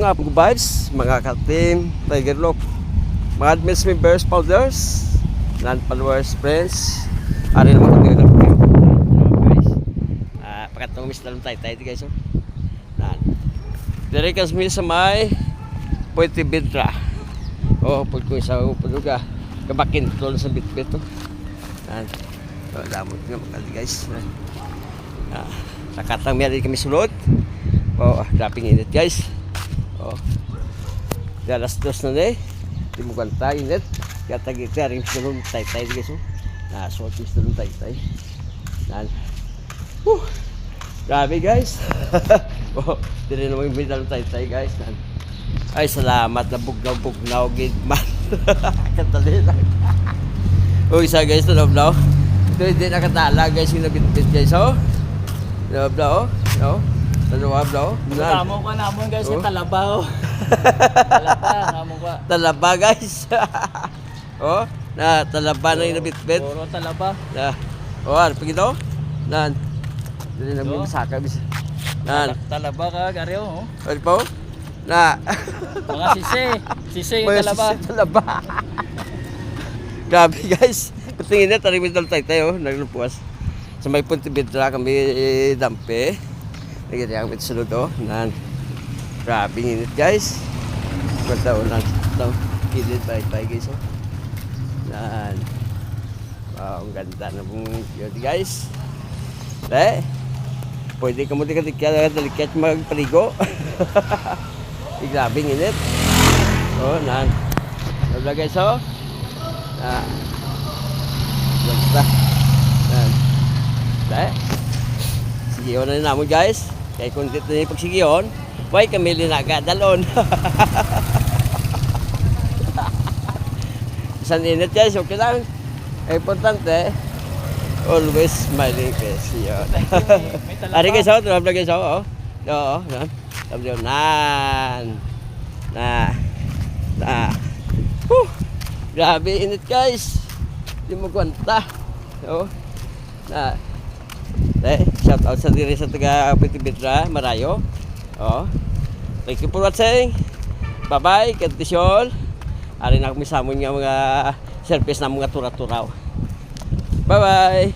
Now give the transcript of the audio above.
mga vibes, mga ka-team, Tiger Look, mga admins, members, founders, non-followers, friends. Ari naman kung gano'n kayo. Guys, pakatong miss na lang tayo guys. Dari kami sa may Puente Vedra. Pag ko isa upaluga, kabakin doon sa bitbit to. Damot nga makali guys. Nakatang meron kami sulod. Grabe init guys. Alas 2 na di mo kanta init. Kaya tagita rin sulod tayo guys. Short is sulod tayo. Grabe guys. Dili naman yung bidal tayo guys. Ay salamat na bugnaw gidman. Katali lang. Isa guys to loblaw. Ito hindi nakatala guys yung nabitbit guys. Loblaw. Talablaw. Tamo ka namon guys sa Talabaw. Talaba guys. Talaba na yung nabitbit. Puro talaba. Ano pagito? Dili na mo saka bis. Talaba ka garyo. Ano po? Mga sisi yung talaba. Grabe guys. Tingin na tarimid dal tayo naglupuas. Sa may Puente Vedra kami dampe. Nagyari ang mitsulod grabe init guys. Kwenta ulan. Kilid tayo guys. Ang ganda na pong yun guys. Pwede ka mo dalikat magpaligo. Grabe init. Wala guys basta. Sigiyon na namin guys. Kaya kung dito na yung pagsigiyon, why kami linagadalon. Isang init guys, okay lang. Importante, always smiling face. Ari guys, tulad guys. Grabe init guys. Hindi mo kwenta. Shout out sa diri sa taga Puente Vedra, Marayo. Thank you for watching. Bye bye, kantisyon. Ari na kami samon nga mga service na mga tura-turaw. Bye bye.